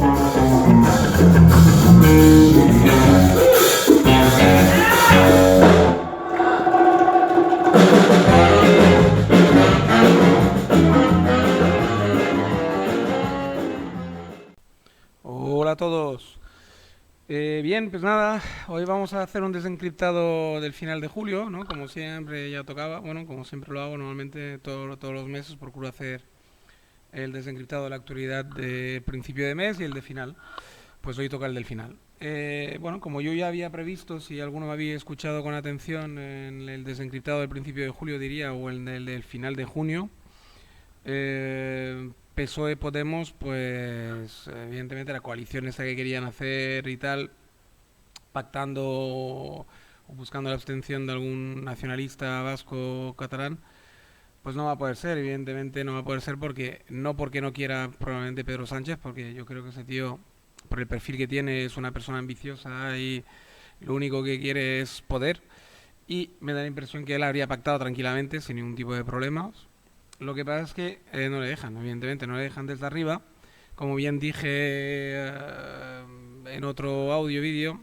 Hola a todos. Bien, pues nada, hoy vamos a hacer un desencriptado del final de julio, ¿no? Como siempre ya tocaba, bueno, como siempre lo hago, normalmente todos los meses procuro hacer el desencriptado de la actualidad de principio de mes y el de final. Pues hoy toca el del final. Bueno, como yo ya había previsto, si alguno me había escuchado con atención en el desencriptado del principio de julio, diría, o el del final de junio, PSOE Podemos, pues evidentemente la coalición esa que querían hacer y tal, pactando o buscando la abstención de algún nacionalista vasco o catalán, pues no va a poder ser, evidentemente no va a poder ser porque no quiera probablemente Pedro Sánchez, porque yo creo que ese tío, por el perfil que tiene, es una persona ambiciosa y lo único que quiere es poder. Y me da la impresión que él habría pactado tranquilamente, sin ningún tipo de problemas. Lo que pasa es que no le dejan, evidentemente, no le dejan desde arriba. Como bien dije en otro audio-vídeo,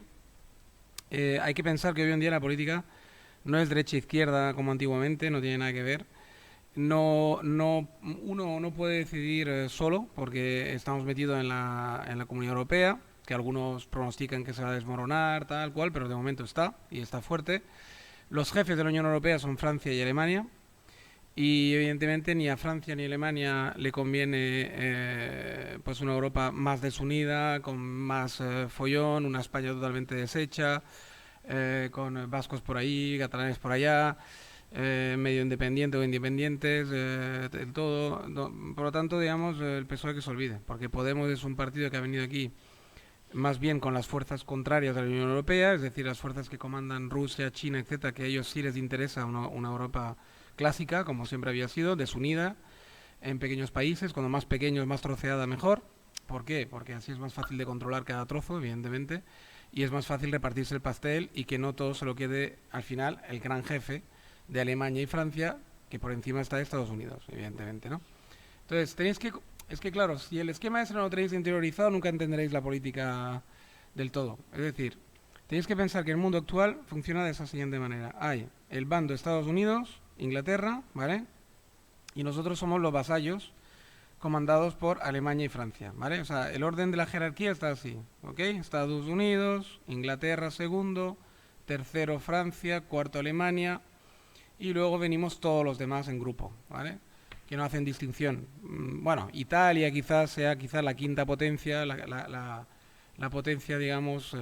hay que pensar que hoy en día la política no es derecha-izquierda como antiguamente, no tiene nada que ver. Uno no puede decidir solo porque estamos metidos en la Comunidad Europea, que algunos pronostican que se va a desmoronar, tal cual, pero de momento está y está fuerte. Los jefes de la Unión Europea son Francia y Alemania, y evidentemente ni a Francia ni a Alemania le conviene pues una Europa más desunida, con más follón, una España totalmente deshecha, con vascos por ahí, catalanes por allá, medio independiente o independientes, del todo. Por lo tanto, digamos, el PSOE que se olvide, porque Podemos es un partido que ha venido aquí más bien con las fuerzas contrarias de la Unión Europea, es decir, las fuerzas que comandan Rusia, China, etcétera, que a ellos sí les interesa una Europa clásica, como siempre había sido, desunida, en pequeños países, cuando más pequeños, más troceada, mejor. ¿Por qué? Porque así es más fácil de controlar cada trozo, evidentemente, y es más fácil repartirse el pastel y que no todo se lo quede al final el gran jefe de Alemania y Francia, que por encima está de Estados Unidos, evidentemente, ¿no? Entonces, es que claro, si el esquema ese no lo tenéis interiorizado, nunca entenderéis la política del todo. Es decir, tenéis que pensar que el mundo actual funciona de esa siguiente manera. Hay el bando de Estados Unidos, Inglaterra, ¿vale? Y nosotros somos los vasallos comandados por Alemania y Francia, ¿vale? O sea, el orden de la jerarquía está así, ¿ok? Estados Unidos, Inglaterra segundo, tercero Francia, cuarto Alemania, y luego venimos todos los demás en grupo, ¿vale? Que no hacen distinción. Bueno, Italia quizás sea la quinta potencia, la potencia, digamos,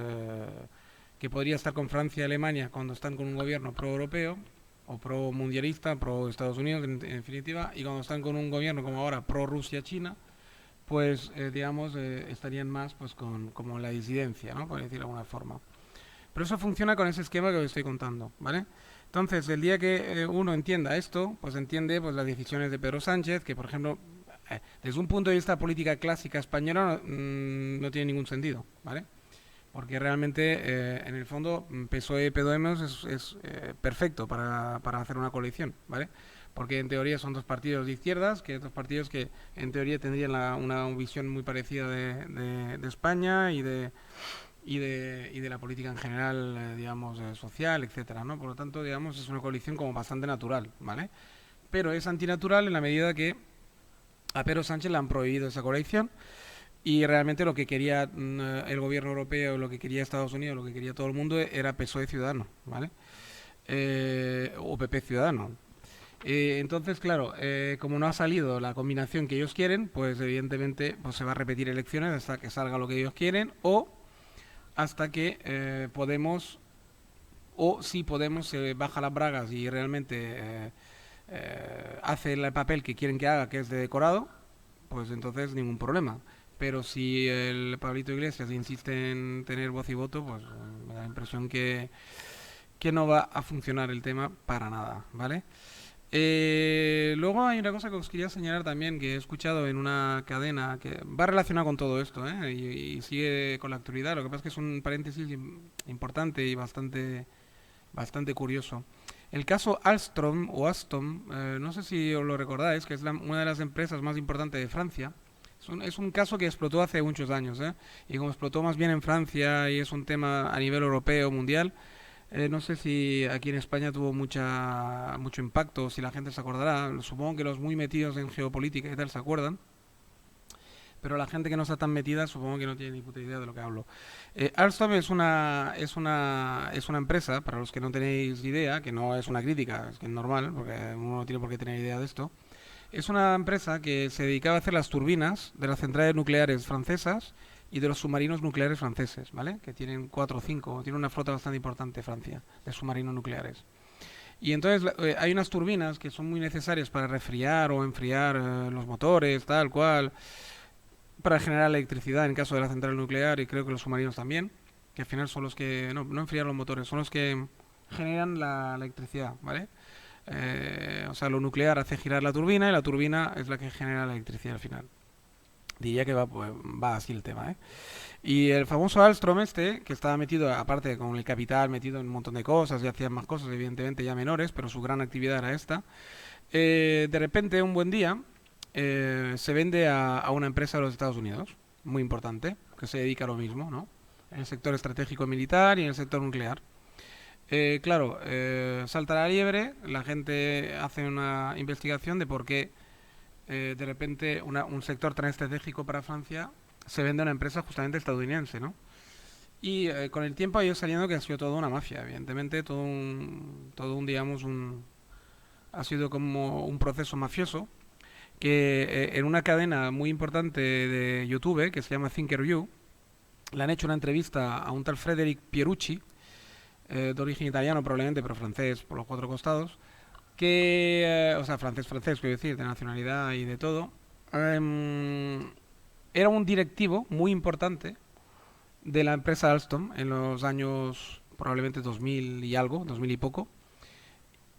que podría estar con Francia y Alemania cuando están con un gobierno pro-europeo o pro-mundialista, pro-Estados Unidos en definitiva, y cuando están con un gobierno como ahora pro-Rusia-China, pues digamos estarían más pues con como la disidencia, ¿no? Por decirlo de alguna forma. Pero eso funciona con ese esquema que os estoy contando, ¿vale? Entonces, el día que uno entienda esto, pues entiende pues las decisiones de Pedro Sánchez, que por ejemplo, desde un punto de vista política clásica española, no tiene ningún sentido, ¿vale? Porque realmente, en el fondo, PSOE-Podemos es perfecto para hacer una coalición, ¿vale? Porque en teoría son dos partidos de izquierdas, que dos partidos que en teoría tendrían una visión muy parecida de España y de la política en general, digamos, social, etcétera, ¿no? Por lo tanto, digamos, es una coalición como bastante natural, ¿vale? Pero es antinatural en la medida que a Pedro Sánchez le han prohibido esa coalición y realmente lo que quería el gobierno europeo, lo que quería Estados Unidos, lo que quería todo el mundo era PSOE Ciudadano, ¿vale? O PP Ciudadano. Entonces, claro, como no ha salido la combinación que ellos quieren, pues evidentemente pues se va a repetir elecciones hasta que salga lo que ellos quieren o hasta que Podemos, o si Podemos se baja las bragas y realmente hace el papel que quieren que haga, que es de decorado, pues entonces ningún problema. Pero si el Pablito Iglesias insiste en tener voz y voto, pues me da la impresión que no va a funcionar el tema para nada, ¿vale? Luego hay una cosa que os quería señalar también, que he escuchado en una cadena que va relacionada con todo esto, ¿eh? Y sigue con la actualidad. Lo que pasa es que es un paréntesis importante y bastante curioso. El caso Alstom o Alstom, no sé si os lo recordáis, que es una de las empresas más importantes de Francia, Es un caso que explotó hace muchos años, ¿eh? Y como explotó más bien en Francia y es un tema a nivel europeo, mundial, no sé si aquí en España tuvo mucho impacto, si la gente se acordará. Supongo que los muy metidos en geopolítica y tal se acuerdan, pero la gente que no está tan metida supongo que no tiene ni puta idea de lo que hablo. Alstom es una empresa, para los que no tenéis idea, que no es una crítica, es que es normal, porque uno no tiene por qué tener idea de esto. Es una empresa que se dedicaba a hacer las turbinas de las centrales nucleares francesas y de los submarinos nucleares franceses, ¿vale? Que tienen 4 o 5, tiene una flota bastante importante Francia de submarinos nucleares. Y entonces hay unas turbinas que son muy necesarias para resfriar o enfriar los motores, tal cual, para generar electricidad en caso de la central nuclear y creo que los submarinos también, que al final son los que, no enfriar los motores, son los que generan la electricidad, ¿vale? O sea, lo nuclear hace girar la turbina y la turbina es la que genera la electricidad al final. Diría que va, pues, va así el tema, ¿eh? Y el famoso Alstom este, que estaba metido, aparte con el capital, metido en un montón de cosas y hacía más cosas, evidentemente ya menores, pero su gran actividad era esta. De repente, un buen día, se vende a una empresa de los Estados Unidos, muy importante, que se dedica a lo mismo, ¿no? En el sector estratégico militar y en el sector nuclear. Claro, salta la liebre, la gente hace una investigación de por qué de repente un sector tan estratégico para Francia se vende a una empresa justamente estadounidense, ¿no? Y con el tiempo ha ido saliendo que ha sido toda una mafia, evidentemente, digamos, ha sido como un proceso mafioso que en una cadena muy importante de YouTube que se llama Thinkerview le han hecho una entrevista a un tal Frederick Pierucci, de origen italiano probablemente, pero francés por los 4 costados, o sea, francés, quiero decir, de nacionalidad y de todo. Em, Era un directivo muy importante de la empresa Alstom en los años probablemente 2000 y algo, 2000 y poco.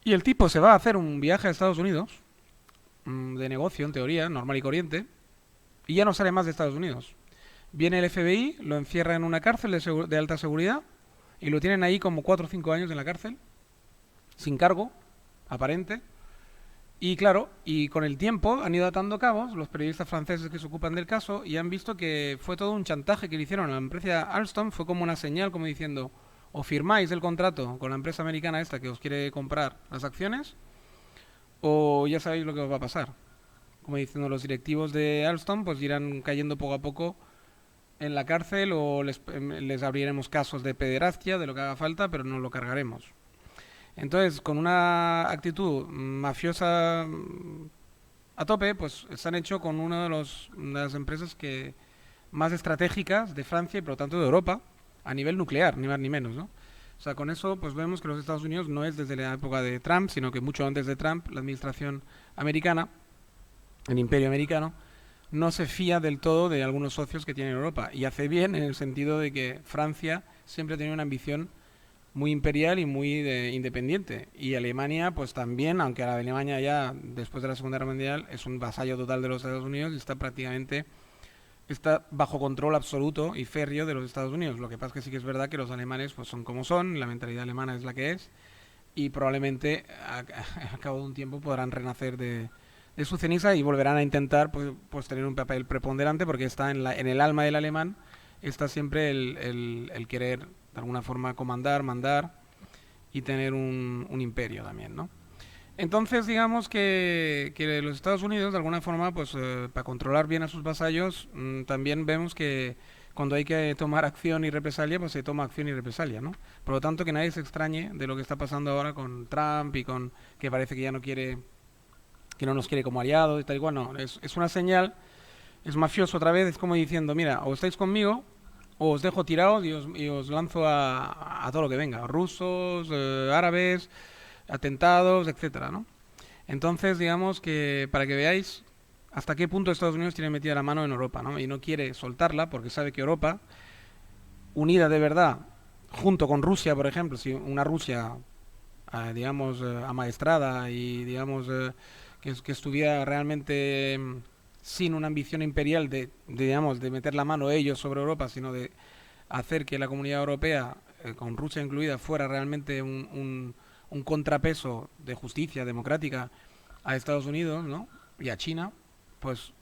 Y el tipo se va a hacer un viaje a Estados Unidos, de negocio en teoría, normal y corriente, y ya no sale más de Estados Unidos. Viene el FBI, lo encierra en una cárcel de alta seguridad y lo tienen ahí como 4 o 5 años en la cárcel, sin cargo aparente. Y claro, y con el tiempo han ido atando cabos los periodistas franceses que se ocupan del caso y han visto que fue todo un chantaje que le hicieron a la empresa Alstom, fue como una señal, como diciendo, o firmáis el contrato con la empresa americana esta que os quiere comprar las acciones, o ya sabéis lo que os va a pasar. Como diciendo, los directivos de Alstom pues irán cayendo poco a poco en la cárcel o les abriremos casos de pederastia, de lo que haga falta, pero no lo cargaremos. Entonces, con una actitud mafiosa a tope, pues se han hecho con una de las empresas que más estratégicas de Francia y por lo tanto de Europa a nivel nuclear, ni más ni menos, ¿no? O sea, con eso pues vemos que los Estados Unidos no es desde la época de Trump, sino que mucho antes de Trump, la administración americana, el imperio americano, no se fía del todo de algunos socios que tiene Europa. Y hace bien en el sentido de que Francia siempre ha tenido una ambición muy imperial y muy independiente. Y Alemania, pues también, aunque la Alemania ya después de la Segunda Guerra Mundial es un vasallo total de los Estados Unidos y está bajo control absoluto y férreo de los Estados Unidos. Lo que pasa es que sí que es verdad que los alemanes pues son como son, la mentalidad alemana es la que es y probablemente a cabo de un tiempo podrán renacer de su ceniza y volverán a intentar pues tener un papel preponderante porque está en el alma del alemán, está siempre el querer de alguna forma comandar, mandar y tener un imperio también, ¿no? Entonces, digamos que los Estados Unidos, de alguna forma, pues para controlar bien a sus vasallos, también vemos que cuando hay que tomar acción y represalia, pues se toma acción y represalia, ¿no? Por lo tanto, que nadie se extrañe de lo que está pasando ahora con Trump y con que parece que ya no quiere, que no nos quiere como aliados y tal y cual, no, es una señal, es mafioso otra vez, es como diciendo, mira, o estáis conmigo o os dejo tirados y os lanzo a todo lo que venga, rusos, árabes, atentados, etcétera, ¿no? Entonces, digamos que para que veáis hasta qué punto Estados Unidos tiene metida la mano en Europa, ¿no? Y no quiere soltarla porque sabe que Europa, unida de verdad, junto con Rusia, por ejemplo, si una Rusia, digamos, amaestrada y, digamos, que estuviera realmente sin una ambición imperial digamos, de meter la mano ellos sobre Europa, sino de hacer que la comunidad europea, con Rusia incluida, fuera realmente un contrapeso de justicia democrática a Estados Unidos, ¿no? Y a China, pues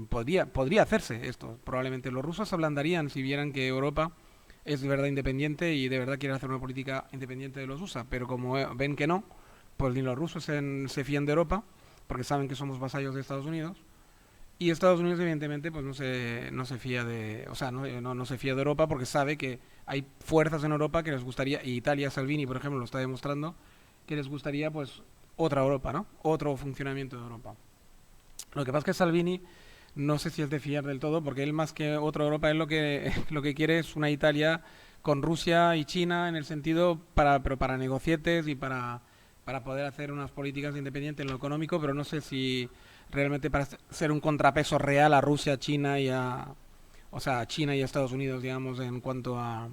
podría hacerse esto. Probablemente los rusos ablandarían si vieran que Europa es de verdad independiente y de verdad quiere hacer una política independiente de los USA, pero como ven que no, pues ni los rusos se fían de Europa, porque saben que somos vasallos de Estados Unidos, y Estados Unidos evidentemente pues no se fía de, o sea, no se fía de Europa porque sabe que hay fuerzas en Europa que les gustaría, y Italia, Salvini, por ejemplo, lo está demostrando, que les gustaría pues otra Europa, ¿no? Otro funcionamiento de Europa. Lo que pasa es que Salvini no sé si es de fiar del todo, porque él más que otra Europa, él lo que quiere es una Italia con Rusia y China en el sentido pero para negocietes y para poder hacer unas políticas independientes en lo económico, pero no sé si realmente para ser un contrapeso real a Rusia, China o sea, a China y a Estados Unidos, digamos, en cuanto a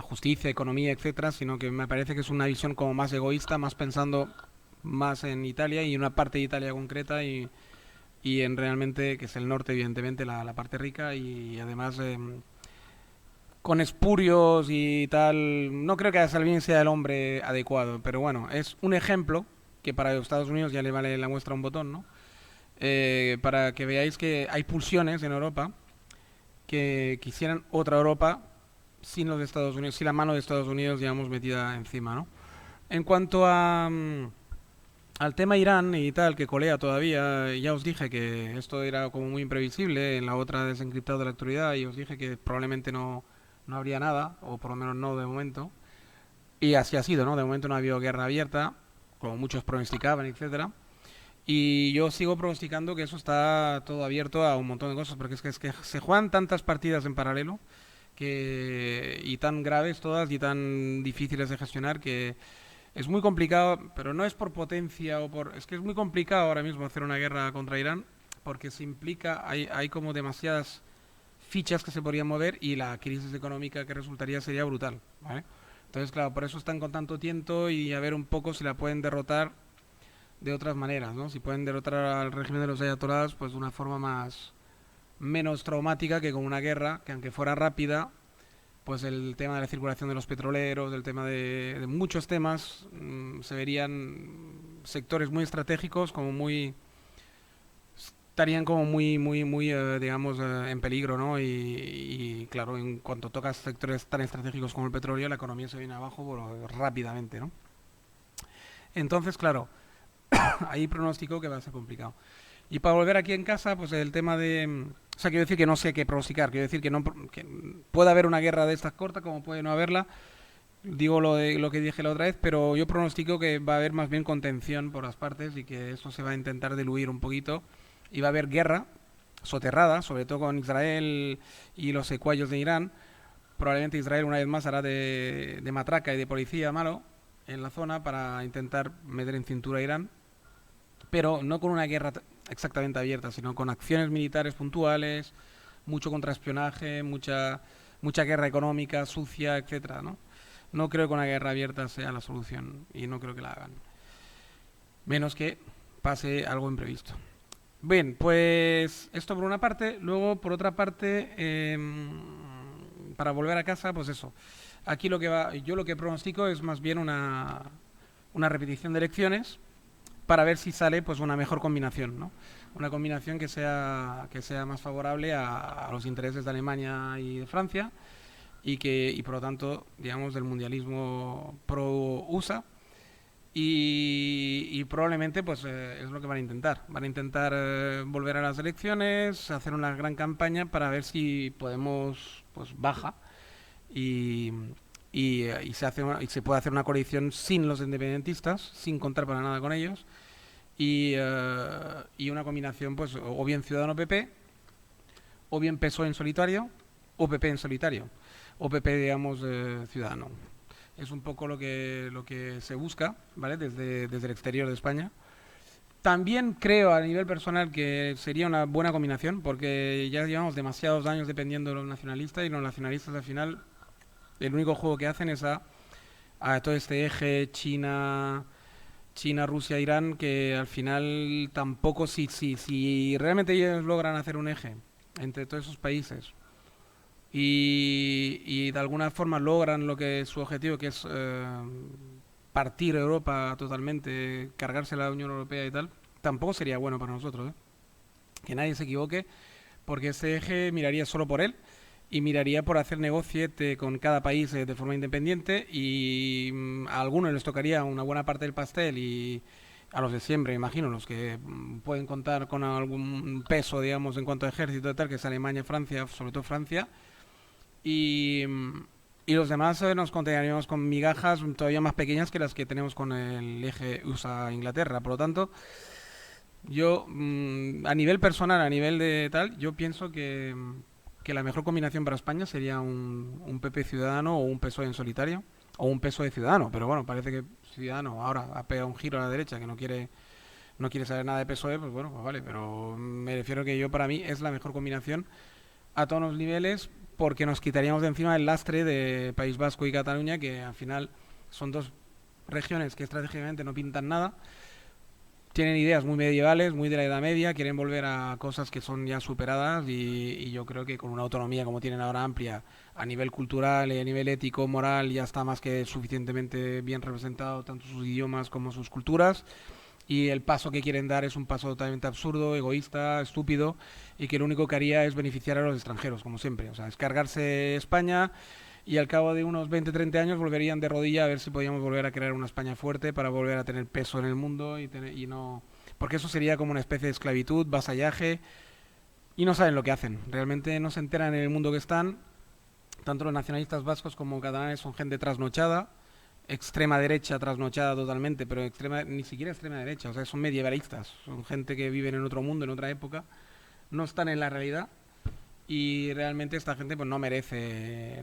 justicia, economía, etcétera, sino que me parece que es una visión como más egoísta, más pensando más en Italia y una parte de Italia concreta y en realmente, que es el norte, evidentemente, la parte rica y además con espurios y tal. No creo que Salvini sea el hombre adecuado, pero bueno, es un ejemplo que para Estados Unidos ya le vale la muestra un botón, ¿no? Para que veáis que hay pulsiones en Europa que quisieran otra Europa sin los de Estados Unidos, sin la mano de Estados Unidos, digamos, metida encima, ¿no? En cuanto al tema Irán y tal, que colea todavía, ya os dije que esto era como muy imprevisible en la otra desencriptada de la actualidad y os dije que probablemente no habría nada, o por lo menos no de momento. Y así ha sido, ¿no? De momento no ha habido guerra abierta, como muchos pronosticaban, etcétera. Y yo sigo pronosticando que eso está todo abierto a un montón de cosas, porque es que se juegan tantas partidas en paralelo y tan graves todas y tan difíciles de gestionar que es muy complicado, pero no es por potencia o por... Es que es muy complicado ahora mismo hacer una guerra contra Irán porque se implica, hay como demasiadas fichas que se podrían mover y la crisis económica que resultaría sería brutal, ¿vale? Entonces, claro, por eso están con tanto tiento y a ver un poco si la pueden derrotar de otras maneras, ¿no? Si pueden derrotar al régimen de los ayatolás, pues de una forma menos traumática que con una guerra, que aunque fuera rápida, pues el tema de la circulación de los petroleros, el tema de muchos temas, se verían sectores muy estratégicos como estarían como muy, digamos, en peligro, ¿no? Y claro, en cuanto tocas sectores tan estratégicos como el petróleo, la economía se viene abajo rápidamente, ¿no? Entonces, claro, ahí pronostico que va a ser complicado. Y para volver aquí en casa, pues el tema o sea, quiero decir que no sé qué pronosticar, quiero decir que no que puede haber una guerra de estas cortas, como puede no haberla, digo lo que dije la otra vez, pero yo pronostico que va a haber más bien contención por las partes y que esto se va a intentar diluir un poquito y va a haber guerra soterrada, sobre todo con Israel y los secuaces de Irán. Probablemente Israel una vez más hará de matraca y de policía malo en la zona para intentar meter en cintura a Irán, pero no con una guerra exactamente abierta, sino con acciones militares puntuales, mucho contraespionaje, mucha guerra económica sucia, etcétera, ¿no? No creo que una guerra abierta sea la solución y no creo que la hagan, menos que pase algo imprevisto. Bien, pues esto por una parte, luego por otra parte, para volver a casa, pues eso. Aquí yo lo que pronostico es más bien una repetición de elecciones para ver si sale pues una mejor combinación, ¿no? Una combinación que sea más favorable a los intereses de Alemania y de Francia y por lo tanto, digamos, del mundialismo pro USA y probablemente pues es lo que van a intentar. Van a intentar volver a las elecciones, hacer una gran campaña para ver si podemos pues baja y, y se puede hacer una coalición sin los independentistas, sin contar para nada con ellos y una combinación pues o bien Ciudadano PP o bien PSOE en solitario o PP en solitario o PP digamos Ciudadano. Es un poco lo que se busca, ¿vale? Desde el exterior de España. También creo a nivel personal que sería una buena combinación porque ya llevamos demasiados años dependiendo de los nacionalistas y los nacionalistas al final el único juego que hacen es a todo este eje China, Rusia, Irán, que al final tampoco, si realmente ellos logran hacer un eje entre todos esos países y de alguna forma logran lo que es su objetivo, que es partir Europa totalmente, cargarse la Unión Europea y tal, tampoco sería bueno para nosotros, ¿eh? que nadie se equivoque, porque este eje miraría solo por él y miraría por hacer negociete con cada país de forma independiente y a algunos les tocaría una buena parte del pastel y a los de siempre, imagino, los que pueden contar con algún peso, digamos, en cuanto a ejército y tal, que es Alemania, Francia, sobre todo Francia, y, y los demás nos contaríamos con migajas todavía más pequeñas que las que tenemos con el eje USA-Inglaterra. Por lo tanto, yo, a nivel personal, a nivel de tal, yo pienso que la mejor combinación para España sería un PP Ciudadano o un PSOE en solitario, o un PSOE Ciudadano, pero bueno, parece que Ciudadano ahora ha pegado un giro a la derecha, que no quiere saber nada de PSOE, pues bueno, pues vale, pero me refiero que yo para mí es la mejor combinación a todos los niveles porque nos quitaríamos de encima el lastre de País Vasco y Cataluña, que al final son dos regiones que estratégicamente no pintan nada, tienen ideas muy medievales, muy de la Edad Media, quieren volver a cosas que son ya superadas y yo creo que con una autonomía como tienen ahora amplia a nivel cultural y a nivel ético, moral, ya está más que suficientemente bien representado tanto sus idiomas como sus culturas y el paso que quieren dar es un paso totalmente absurdo, egoísta, estúpido y que lo único que haría es beneficiar a los extranjeros, como siempre. O sea, es cargarse España y al cabo de unos 20, 30 años volverían de rodilla a ver si podíamos volver a crear una España fuerte para volver a tener peso en el mundo y no... Porque eso sería como una especie de esclavitud, vasallaje y no saben lo que hacen. Realmente no se enteran en el mundo que están. Tanto los nacionalistas vascos como catalanes son gente trasnochada, extrema derecha trasnochada totalmente, pero extrema, ni siquiera extrema derecha, o sea, son medievalistas, son gente que viven en otro mundo, en otra época, no están en la realidad y realmente esta gente pues no merece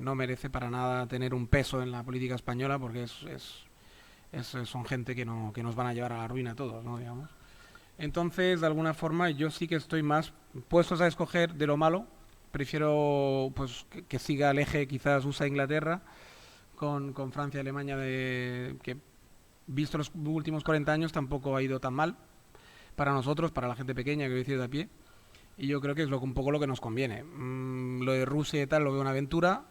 para nada tener un peso en la política española porque son gente que nos van a llevar a la ruina a todos, ¿no? Digamos. Entonces, de alguna forma, yo sí que estoy más puestos a escoger de lo malo. Prefiero pues que siga el eje quizás USA-Inglaterra con Francia y Alemania, que visto los últimos 40 años tampoco ha ido tan mal para nosotros, para la gente pequeña que voy a decir de a pie. Y yo creo que es un poco lo que nos conviene. Lo de Rusia y tal lo veo una aventura.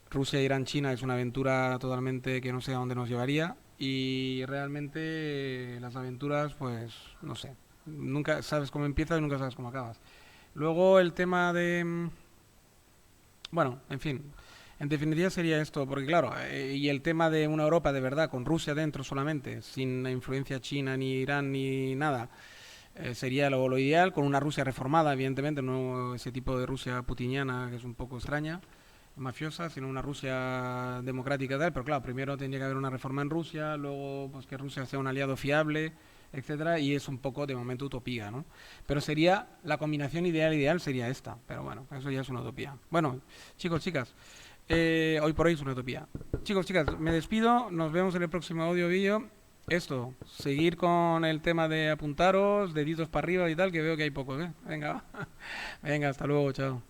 Rusia, Irán, China es una aventura totalmente que no sé a dónde nos llevaría. Y realmente las aventuras, pues no sé. Nunca sabes cómo empiezas y nunca sabes cómo acabas. Luego el tema de... bueno, en fin. En definitiva sería esto, porque claro, y el tema de una Europa de verdad, con Rusia dentro solamente, sin la influencia china, ni Irán, ni nada, sería lo ideal, con una Rusia reformada, evidentemente, no ese tipo de Rusia putiniana que es un poco extraña, mafiosa, sino una Rusia democrática y tal, pero claro, primero tendría que haber una reforma en Rusia, luego pues que Rusia sea un aliado fiable, etcétera, y es un poco de momento utopía, ¿no? Pero sería la combinación ideal sería esta, pero bueno, eso ya es una utopía. Bueno, chicos, chicas, hoy por hoy es una utopía. Chicos, chicas, me despido, nos vemos en el próximo audio vídeo. Esto, seguir con el tema de apuntaros, deditos para arriba y tal, que veo que hay pocos, ¿eh? Venga, venga, hasta luego, chao.